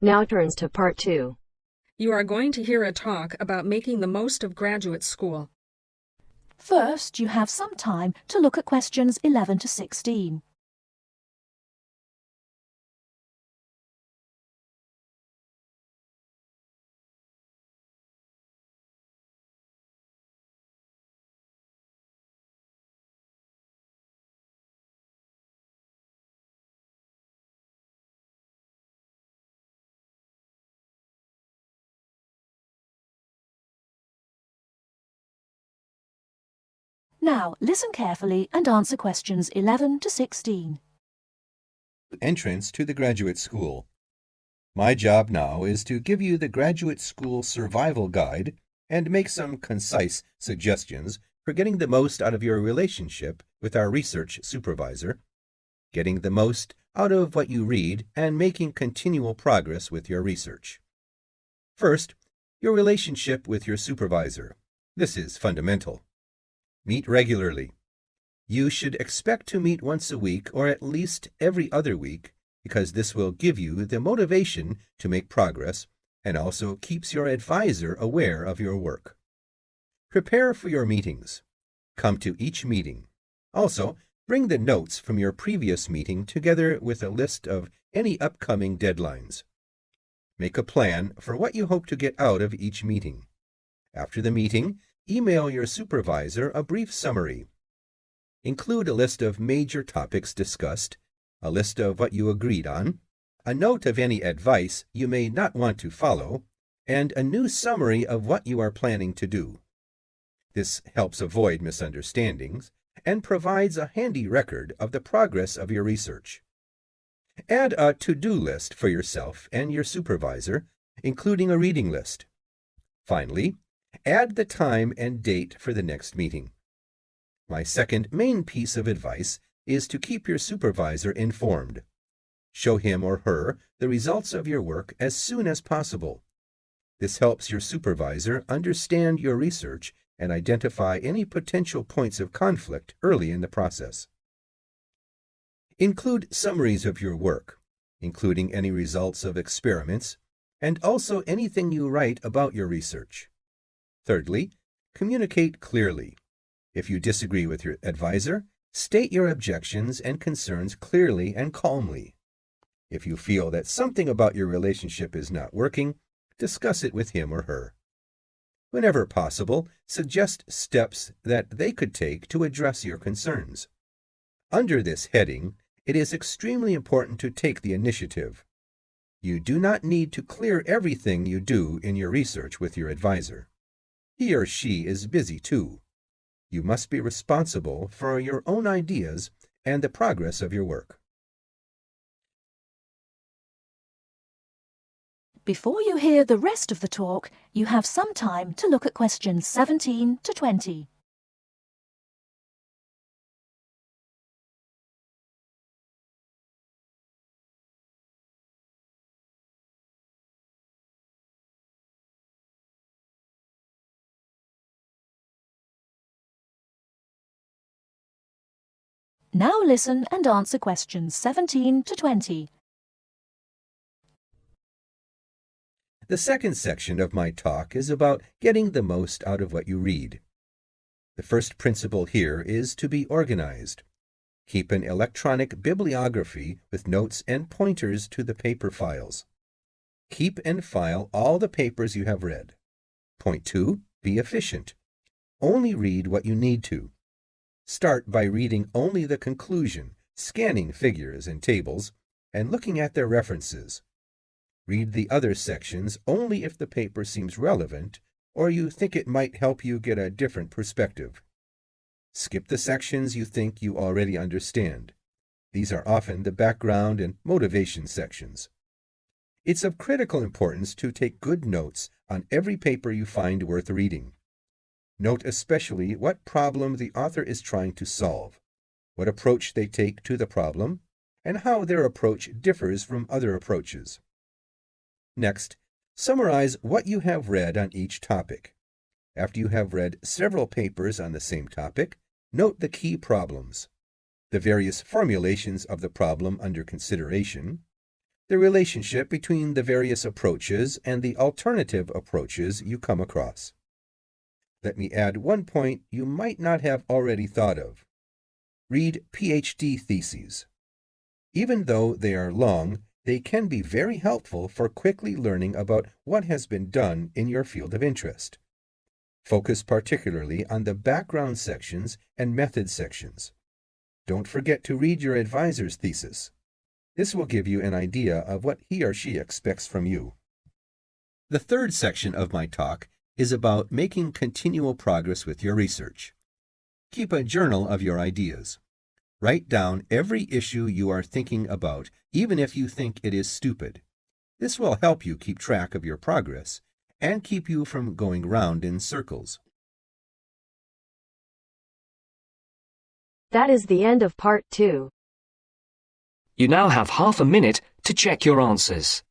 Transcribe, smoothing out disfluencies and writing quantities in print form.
Now turns to Part 2. You are going to hear a talk about making the most of graduate school. First, you have some time to look at questions 11 to 16. Now, listen carefully and answer questions 11 to 16. Entrance to the graduate school. My job now is to give you the graduate school survival guide and make some concise suggestions for getting the most out of your relationship with our research supervisor, getting the most out of what you read, and making continual progress with your research. First, your relationship with your supervisor. This is fundamental. Meet regularly. You should expect to meet once a week or at least every other week because this will give you the motivation to make progress and also keeps your advisor aware of your work. Prepare for your meetings. Come to each meeting. Also, bring the notes from your previous meeting together with a list of any upcoming deadlines. Make a plan for what you hope to get out of each meeting. After the meeting, email your supervisor a brief summary. Include a list of major topics discussed, a list of what you agreed on, a note of any advice you may not want to follow, and a new summary of what you are planning to do. This helps avoid misunderstandings and provides a handy record of the progress of your research. Add a to-do list for yourself and your supervisor, including a reading list. Finally, add the time and date for the next meeting. My second main piece of advice is to keep your supervisor informed. Show him or her the results of your work as soon as possible. This helps your supervisor understand your research and identify any potential points of conflict early in the process. Include summaries of your work, including any results of experiments, and also anything you write about your research. Thirdly, communicate clearly. If you disagree with your advisor, state your objections and concerns clearly and calmly. If you feel that something about your relationship is not working, discuss it with him or her. Whenever possible, suggest steps that they could take to address your concerns. Under this heading, it is extremely important to take the initiative. You do not need to clear everything you do in your research with your advisor. He or she is busy too. You must be responsible for your own ideas and the progress of your work. Before you hear the rest of the talk, you have some time to look at questions 17 to 20. Now listen and answer questions 17 to 20. The second section of my talk is about getting the most out of what you read. The first principle here is to be organized. Keep an electronic bibliography with notes and pointers to the paper files. Keep and file all the papers you have read. Point 2. Be efficient. Only read what you need to. Start by reading only the conclusion, scanning figures and tables, and looking at their references. Read the other sections only if the paper seems relevant or you think it might help you get a different perspective. Skip the sections you think you already understand. These are often the background and motivation sections. It's of critical importance to take good notes on every paper you find worth reading. Note especially what problem the author is trying to solve, what approach they take to the problem, and how their approach differs from other approaches. Next, summarize what you have read on each topic. After you have read several papers on the same topic, note the key problems, the various formulations of the problem under consideration, the relationship between the various approaches and the alternative approaches you come across. Let me add one point you might not have already thought of. Read PhD theses. Even though they are long, they can be very helpful for quickly learning about what has been done in your field of interest. Focus particularly on the background sections and method sections. Don't forget to read your advisor's thesis. This will give you an idea of what he or she expects from you. The third section of my talk is about making continual progress with your research. Keep a journal of your ideas. Write down every issue you are thinking about, even if you think it is stupid. This will help you keep track of your progress and keep you from going round in circles. That is the end of Part 2. You now have half a minute to check your answers.